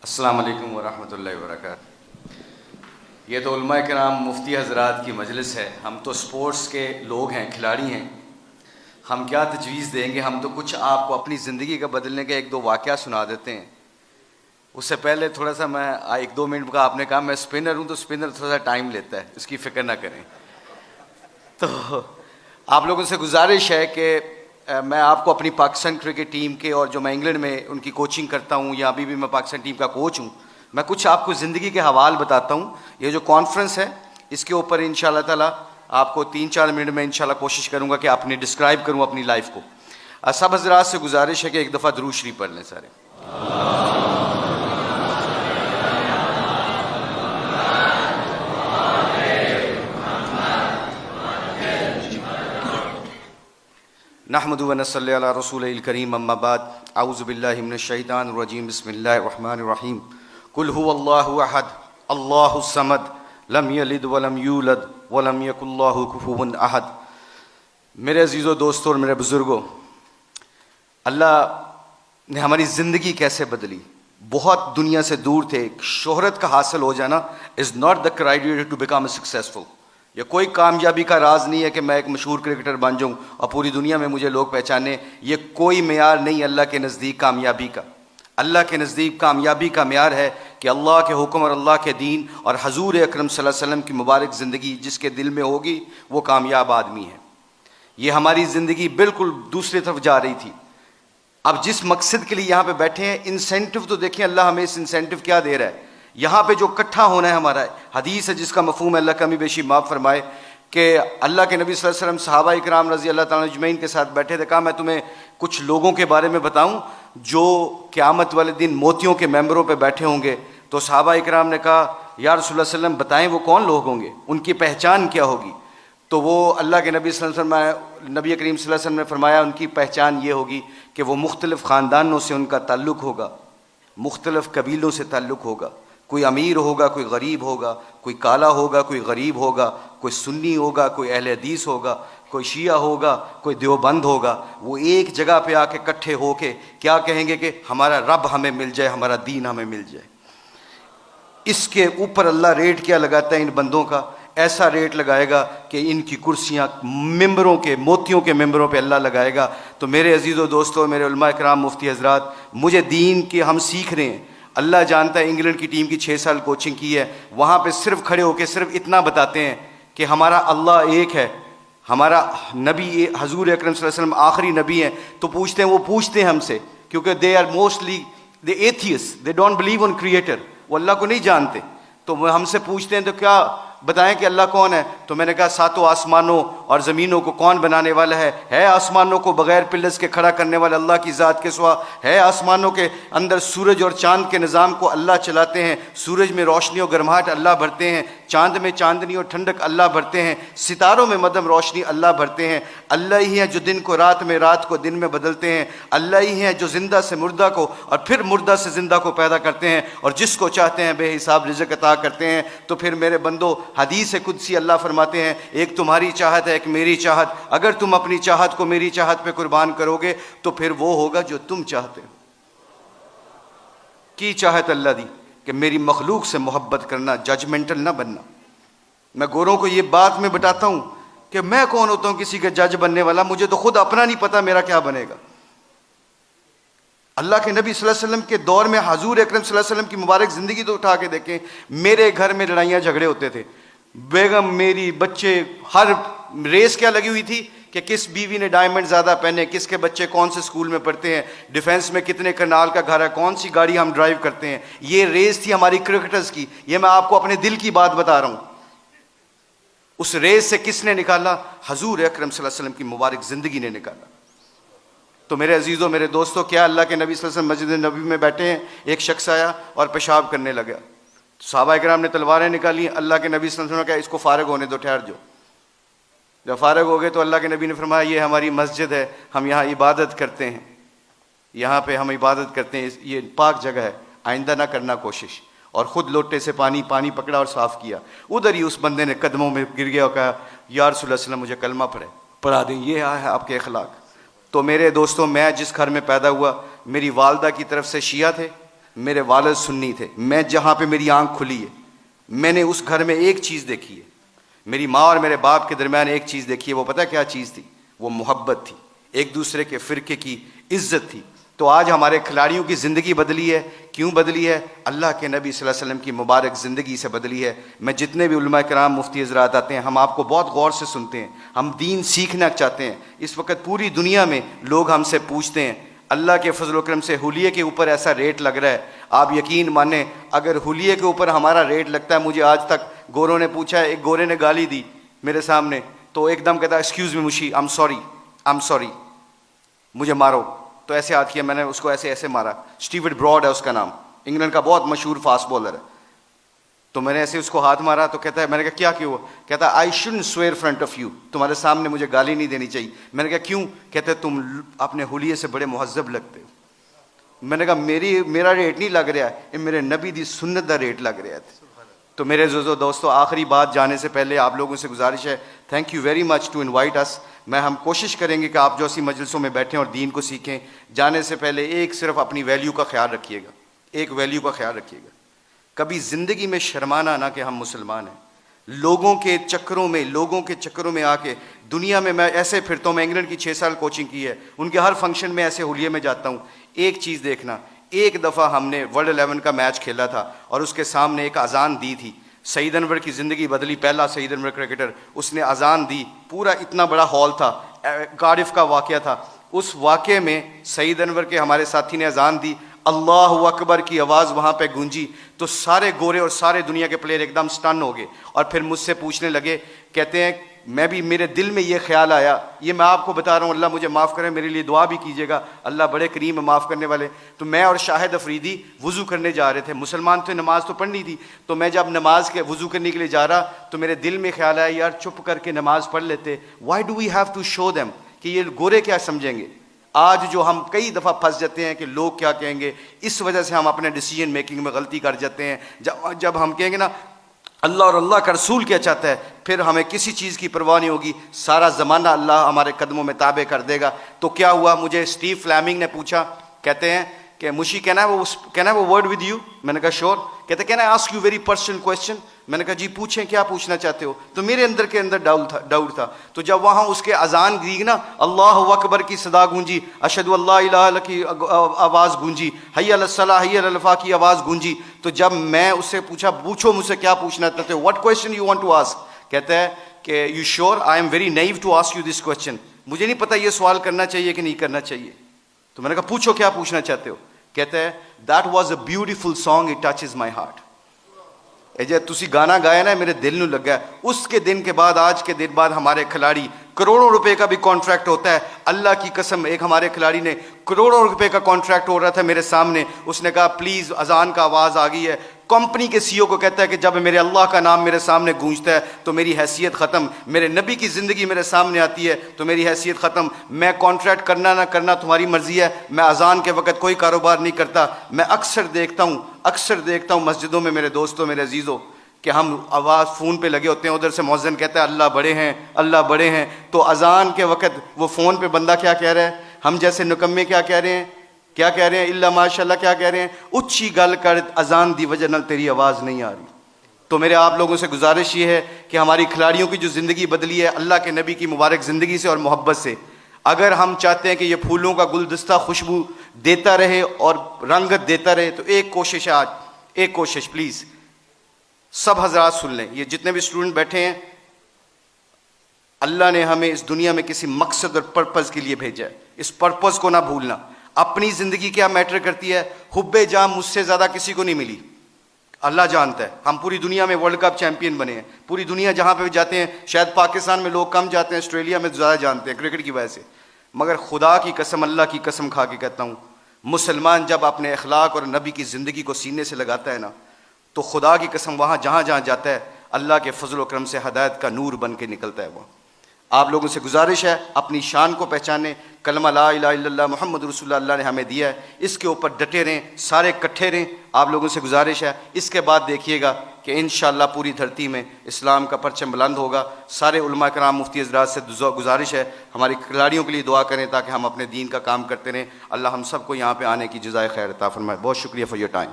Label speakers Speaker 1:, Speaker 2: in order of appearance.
Speaker 1: السلام علیکم ورحمۃ اللہ وبرکاتہ۔ یہ تو علماء کرام مفتی حضرات کی مجلس ہے، ہم تو سپورٹس کے لوگ ہیں، کھلاڑی ہیں، ہم کیا تجویز دیں گے؟ ہم تو کچھ آپ کو اپنی زندگی کا بدلنے کے ایک دو واقعہ سنا دیتے ہیں۔ اس سے پہلے تھوڑا سا میں ایک دو منٹ کا، آپ نے کہا میں اسپنر ہوں، تو اسپنر تھوڑا سا ٹائم لیتا ہے، اس کی فکر نہ کریں۔ تو آپ لوگوں سے گزارش ہے کہ میں آپ کو اپنی پاکستان کرکٹ ٹیم کے، اور جو میں انگلینڈ میں ان کی کوچنگ کرتا ہوں، یا ابھی بھی میں پاکستان ٹیم کا کوچ ہوں، میں کچھ آپ کو زندگی کے حوال بتاتا ہوں۔ یہ جو کانفرنس ہے اس کے اوپر انشاءاللہ تعالیٰ آپ کو 3-4 منٹ میں انشاءاللہ کوشش کروں گا کہ اپنی ڈسکرائب کروں اپنی لائف کو۔ سب حضرات سے گزارش ہے کہ ایک دفعہ درود شریف پڑھ لیں سارے۔ نحمد و نصلی علی رسول الکریم، اما بعد، اعوذ باللہ من الشیطان الرجیم، بسم اللہ الرحمن الرحیم۔ قل هو اللہ احد اللہ الصمد لم یلد ولم یولد ولم یکن لہ کفوا احد۔ میرے عزیزو، دوستو اور میرے بزرگوں، اللہ نے ہماری زندگی کیسے بدلی؟ بہت دنیا سے دور تھے۔ شہرت کا حاصل ہو جانا is not the criteria to become a successful. یہ کوئی کامیابی کا راز نہیں ہے کہ میں ایک مشہور کرکٹر بن جاؤں اور پوری دنیا میں مجھے لوگ پہچانے۔ یہ کوئی معیار نہیں اللہ کے نزدیک کامیابی کا۔ اللہ کے نزدیک کامیابی کا معیار ہے کہ اللہ کے حکم اور اللہ کے دین اور حضور اکرم صلی اللہ علیہ وسلم کی مبارک زندگی جس کے دل میں ہوگی وہ کامیاب آدمی ہے۔ یہ ہماری زندگی بالکل دوسری طرف جا رہی تھی۔ اب جس مقصد کے لیے یہاں پہ بیٹھے ہیں، انسینٹو تو دیکھیں اللہ ہمیں اس انسینٹو کیا دے رہا ہے۔ یہاں پہ جو اکٹھا ہونا ہے ہمارا، حدیث ہے جس کا مفہوم ہے، اللہ کمی بیشی معاف فرمائے، کہ اللہ کے نبی صلی اللہ علیہ وسلم صحابہ اکرام رضی اللہ تعالیٰ اجمعین کے ساتھ بیٹھے تھے۔ کہا میں تمہیں کچھ لوگوں کے بارے میں بتاؤں جو قیامت والے دن موتیوں کے ممبروں پہ بیٹھے ہوں گے۔ تو صحابہ اکرام نے کہا یا رسول اللہ صلی اللہ علیہ وسلم بتائیں وہ کون لوگ ہوں گے، ان کی پہچان کیا ہوگی؟ تو وہ اللہ کے نبی صلی اللہ علیہ وسلم، نبی کریم صلی اللہ علیہ وسلم نے فرمایا ان کی پہچان یہ ہوگی کہ وہ مختلف خاندانوں سے ان کا تعلق ہوگا، مختلف قبیلوں سے تعلق ہوگا۔ کوئی امیر ہوگا، کوئی غریب ہوگا، کوئی کالا ہوگا، کوئی غریب ہوگا، کوئی سنی ہوگا، کوئی اہل حدیث ہوگا، کوئی شیعہ ہوگا، کوئی دیوبند ہوگا۔ وہ ایک جگہ پہ آ کے اکٹھے ہو کے کیا کہیں گے کہ ہمارا رب ہمیں مل جائے، ہمارا دین ہمیں مل جائے۔ اس کے اوپر اللہ ریٹ کیا لگاتا ہے ان بندوں کا؟ ایسا ریٹ لگائے گا کہ ان کی کرسیاں ممبروں کے، موتیوں کے ممبروں پہ اللہ لگائے گا۔ تو میرے عزیزو دوستو، میرے علماء کرام، مفتی حضرات، مجھے دین کے ہم سیکھ رہے ہیں۔ اللہ جانتا ہے انگلینڈ کی ٹیم کی 6 سال کوچنگ کی ہے، وہاں پہ صرف کھڑے ہو کے صرف اتنا بتاتے ہیں کہ ہمارا اللہ ایک ہے، ہمارا نبی حضور اکرم صلی اللہ علیہ وسلم آخری نبی ہیں۔ تو پوچھتے ہیں، وہ پوچھتے ہیں ہم سے، کیونکہ they are mostly the atheist, they don't believe in creator, وہ اللہ کو نہیں جانتے۔ تو وہ ہم سے پوچھتے ہیں تو کیا بتائیں کہ اللہ کون ہے؟ تو میں نے کہا 7 آسمانوں اور زمینوں کو کون بنانے والا ہے آسمانوں کو بغیر پلرز کے کھڑا کرنے والا اللہ کی ذات کے سوا ہے، آسمانوں کے اندر سورج اور چاند کے نظام کو اللہ چلاتے ہیں، سورج میں روشنی اور گرماہٹ اللہ بھرتے ہیں، چاند میں چاندنی اور ٹھنڈک اللہ بھرتے ہیں، ستاروں میں مدھم روشنی اللہ بھرتے ہیں۔ اللہ ہی ہے جو دن کو رات میں، رات کو دن میں بدلتے ہیں۔ اللہ ہی ہے جو زندہ سے مردہ کو اور پھر مردہ سے زندہ کو پیدا کرتے ہیں، اور جس کو چاہتے ہیں بے حساب رزق عطا کرتے ہیں۔ تو پھر میرے بندو، حدیث قدسی اللہ فرماتے ہیں ایک تمہاری چاہت ہے، ایک میری چاہت، اگر تم اپنی چاہت کو میری چاہت پہ قربان کرو گے تو پھر وہ ہوگا جو تم چاہتے ہو۔ کی چاہت اللہ دی کہ میری مخلوق سے محبت کرنا، ججمنٹل نہ بننا۔ میں گوروں کو یہ بات میں بتاتا ہوں کہ میں کون ہوتا ہوں کسی کے جج بننے والا، مجھے تو خود اپنا نہیں پتا میرا کیا بنے گا۔ اللہ کے نبی صلی اللہ علیہ وسلم کے دور میں حضور اکرم صلی اللہ علیہ وسلم کی مبارک زندگی تو اٹھا کے دیکھیں۔ میرے گھر میں لڑائیاں جھگڑے ہوتے تھے، بیگم، میری، بچے، ہر ریس کیا لگی ہوئی تھی کہ کس بیوی نے ڈائمنڈ زیادہ پہنے، کس کے بچے کون سے سکول میں پڑھتے ہیں، ڈیفنس میں کتنے کرنال کا گھر ہے، کون سی گاڑی ہم ڈرائیو کرتے ہیں۔ یہ ریس تھی ہماری کرکٹرز کی۔ یہ میں آپ کو اپنے دل کی بات بتا رہا ہوں۔ اس ریس سے کس نے نکالا؟ حضور اکرم صلی اللہ علیہ وسلم کی مبارک زندگی نے نکالا۔ تو میرے عزیزوں، میرے دوستوں، کیا اللہ کے نبی صلی اللہ علیہ وسلم مسجد نبی میں بیٹھے ہیں، ایک شخص آیا اور پیشاب کرنے لگا۔ صحابہ کرام نے تلواریں نکالی، اللہ کے نبی صلی اللہ علیہ وسلم نے کہا اس کو فارغ ہونے دو، ٹھہر جاؤ۔ جب فارغ ہو گئے تو اللہ کے نبی نے فرمایا یہ ہماری مسجد ہے، ہم یہاں عبادت کرتے ہیں، یہاں پہ ہم عبادت کرتے ہیں، یہ پاک جگہ ہے، آئندہ نہ کرنا کوشش۔ اور خود لوٹے سے پانی پکڑا اور صاف کیا۔ ادھر ہی اس بندے نے قدموں میں گر گیا اور کہا یا رسول اللہ صلی اللہ علیہ وسلم مجھے کلمہ پڑھا دیں۔ یہ ہے آپ کے اخلاق۔ تو میرے دوستوں، میں جس گھر میں پیدا ہوا، میری والدہ کی طرف سے شیعہ تھے، میرے والد سنی تھے، میں جہاں پہ میری آنکھ کھلی ہے میں نے اس گھر میں ایک چیز دیکھی ہے، میری ماں اور میرے باپ کے درمیان ایک چیز دیکھی ہے، وہ پتہ کیا چیز تھی؟ وہ محبت تھی، ایک دوسرے کے فرقے کی عزت تھی۔ تو آج ہمارے کھلاڑیوں کی زندگی بدلی ہے، کیوں بدلی ہے؟ اللہ کے نبی صلی اللہ علیہ وسلم کی مبارک زندگی سے بدلی ہے۔ میں جتنے بھی علماء کرام مفتی حضرات آتے ہیں، ہم آپ کو بہت غور سے سنتے ہیں، ہم دین سیکھنا چاہتے ہیں۔ اس وقت پوری دنیا میں لوگ ہم سے پوچھتے ہیں، اللہ کے فضل و کرم سے حلیے کے اوپر ایسا ریٹ لگ رہا ہے، آپ یقین مانیں اگر حلیے کے اوپر ہمارا ریٹ لگتا ہے، مجھے آج تک گوروں نے پوچھا ہے، ایک گورے نے گالی دی میرے سامنے تو ایک دم کہتا ایکسکیوز می مشی، آئی ایم سوری، مجھے مارو، تو ایسے ہاتھ کیا، میں نے اس کو ایسے ایسے مارا۔ اسٹیورٹ براڈ ہے اس کا نام، انگلینڈ کا بہت مشہور فاسٹ بالر ہے، تو میں نے ایسے اس کو ہاتھ مارا تو کہتا ہے، میں نے کہا کیا کیوں؟ کہتا ہے I shouldn't severe front of you, تمہارے سامنے مجھے گالی نہیں دینی چاہیے۔ میں نے کہا کیوں؟ کہتا ہے تم اپنے حلیے سے بڑے مہذب لگتے ہو۔ میں نے کہا میرا ریٹ نہیں لگ رہا ہے، یہ میرے نبی دی سنت دا ریٹ لگ رہا ہے۔ تو میرے عزیزو دوستو، آخری بات جانے سے پہلے آپ لوگوں سے گزارش ہے، thank you very much to invite us. ہم کوشش کریں گے کہ آپ جو اسی مجلسوں میں بیٹھیں اور دین کو سیکھیں، جانے سے پہلے ایک صرف اپنی ویلیو کا خیال رکھیے گا، ایک ویلیو کا خیال رکھیے گا، کبھی زندگی میں شرمانا نہ کہ ہم مسلمان ہیں۔ لوگوں کے چکروں میں آ کے دنیا میں ایسے پھرتا ہوں، میں انگلینڈ کی 6 سال کوچنگ کی ہے، ان کے ہر فنکشن میں ایسے حلیے میں جاتا ہوں۔ ایک چیز دیکھنا، ایک دفعہ ہم نے ورلڈ 11 کا میچ کھیلا تھا اور اس کے سامنے ایک اذان دی تھی، سعید انور کی زندگی بدلی، پہلا سعید انور کرکٹر، اس نے اذان دی، پورا اتنا بڑا ہال تھا، کارڈف کا واقعہ تھا، اس واقعے میں سعید انور کے ہمارے ساتھی نے اذان دی، اللہ اکبر کی آواز وہاں پہ گونجی، تو سارے گورے اور سارے دنیا کے پلیئر ایک دم سٹن ہو گئے، اور پھر مجھ سے پوچھنے لگے، کہتے ہیں میرے دل میں یہ خیال آیا، یہ میں آپ کو بتا رہا ہوں، اللہ مجھے معاف کرے، میرے لیے دعا بھی کیجیے گا، اللہ بڑے کریم ہے معاف کرنے والے۔ تو میں اور شاہد افریدی وضو کرنے جا رہے تھے، مسلمان تھے، نماز تو پڑھنی تھی، تو میں جب نماز کے وضو کرنے کے لیے جا رہا تو میرے دل میں خیال آیا، یار چپ کر کے نماز پڑھ لیتے، why do we have to show them, کہ یہ گورے کیا سمجھیں گے۔ آج جو ہم کئی دفعہ پھنس جاتے ہیں کہ لوگ کیا کہیں گے، اس وجہ سے ہم اپنے ڈیسیجن میکنگ میں غلطی کر جاتے ہیں۔ جب ہم کہیں گے نا اللہ اور اللہ کا رسول کیا چاہتا ہے، پھر ہمیں کسی چیز کی پرواہ نہیں ہوگی، سارا زمانہ اللہ ہمارے قدموں میں تابع کر دے گا۔ تو کیا ہوا، مجھے اسٹیو فلیمنگ نے پوچھا، کہتے ہیں کہ مشی کین آئی وہ ورڈ ود یو؟ میں نے کہا شور۔ کہتے can I ask you very personal question? میں نے کہا جی پوچھیں، کیا پوچھنا چاہتے ہو؟ تو میرے اندر کے اندر ڈاؤٹ تھا، تو جب وہاں اس کے اذان دی نا، اللہ اکبر کی صدا گونجی، اشہد اللہ الہ الا اللہ کی آواز گونجی، حی علی الصلاۃ حی علی الفلاح کی آواز گونجی، تو جب میں اس سے پوچھا پوچھو مجھ سے کیا پوچھنا چاہتے ہو، what question you want to ask? کہتا ہے کہ you sure I am very new to ask you this question, مجھے نہیں پتہ یہ سوال کرنا چاہیے کہ نہیں کرنا چاہیے۔ تو میں نے کہا پوچھو کیا پوچھنا چاہتے ہو؟ کہتا ہے that was a beautiful song it touches my heart, جب تسی گانا گایا نا میرے دل نو لگا ہے۔ اس کے دن کے بعد، آج کے دن بعد ہمارے کھلاڑی کروڑوں روپے کا بھی کانٹریکٹ ہوتا ہے، اللہ کی قسم ایک ہمارے کھلاڑی نے کروڑوں روپے کا کانٹریکٹ ہو رہا تھا میرے سامنے، اس نے کہا پلیز اذان کا آواز آ گئی ہے، کمپنی کے سی او کو کہتا ہے کہ جب میرے اللہ کا نام میرے سامنے گونجتا ہے تو میری حیثیت ختم، میرے نبی کی زندگی میرے سامنے آتی ہے تو میری حیثیت ختم، میں کانٹریکٹ کرنا نہ کرنا تمہاری مرضی ہے، میں اذان کے وقت کوئی کاروبار نہیں کرتا۔ میں اکثر دیکھتا ہوں مسجدوں میں میرے دوستوں، میرے عزیزوں، کہ ہم آواز فون پہ لگے ہوتے ہیں، ادھر سے مؤذن کہتا ہے اللہ بڑے ہیں، اللہ بڑے ہیں، تو اذان کے وقت وہ فون پہ بندہ کیا کہہ رہا ہے، ہم جیسے نکمے کیا کہہ رہے ہیں، اللہ ماشاء اللہ کیا کہہ رہے ہیں، اچھی گل کر اذان دی وجہ نال تیری آواز نہیں آ رہی۔ تو میرے آپ لوگوں سے گزارش یہ ہے کہ ہماری کھلاڑیوں کی جو زندگی بدلی ہے اللہ کے نبی کی مبارک زندگی سے اور محبت سے، اگر ہم چاہتے ہیں کہ یہ پھولوں کا گلدستہ خوشبو دیتا رہے اور رنگت دیتا رہے، تو ایک کوشش ہے، آج ایک کوشش پلیز سب حضرات سن لیں، یہ جتنے بھی اسٹوڈنٹ بیٹھے ہیں، اللہ نے ہمیں اس دنیا میں کسی مقصد اور پرپز کے لیے بھیجا ہے، اس پرپز کو نہ بھولنا۔ اپنی زندگی کیا میٹر کرتی ہے، حب جاں مجھ سے زیادہ کسی کو نہیں ملی، اللہ جانتا ہے۔ ہم پوری دنیا میں ورلڈ کپ چیمپئن بنے ہیں، پوری دنیا جہاں پہ بھی جاتے ہیں، شاید پاکستان میں لوگ کم جاتے ہیں، آسٹریلیا میں زیادہ جانتے ہیں کرکٹ کی وجہ سے، مگر خدا کی قسم، اللہ کی قسم کھا کے کہتا ہوں، مسلمان جب اپنے اخلاق اور نبی کی زندگی کو سینے سے لگاتا ہے نا، تو خدا کی قسم وہاں جہاں جاتا ہے اللہ کے فضل و کرم سے ہدایت کا نور بن کے نکلتا ہے۔ وہ آپ لوگوں سے گزارش ہے اپنی شان کو پہچانے، کلمہ لا الہ الا اللہ محمد رسول اللہ نے ہمیں دیا ہے، اس کے اوپر ڈٹے رہیں، سارے کٹھے رہیں۔ آپ لوگوں سے گزارش ہے، اس کے بعد دیکھیے گا کہ انشاءاللہ پوری دھرتی میں اسلام کا پرچم بلند ہوگا۔ سارے علماء کرام، مفتی حضرات سے گزارش ہے ہماری کھلاڑیوں کے لیے دعا کریں تاکہ ہم اپنے دین کا کام کرتے رہیں۔ اللہ ہم سب کو یہاں پہ آنے کی جزائے خیر عطا فرمائے۔ بہت شکریہ فار یور ٹائم۔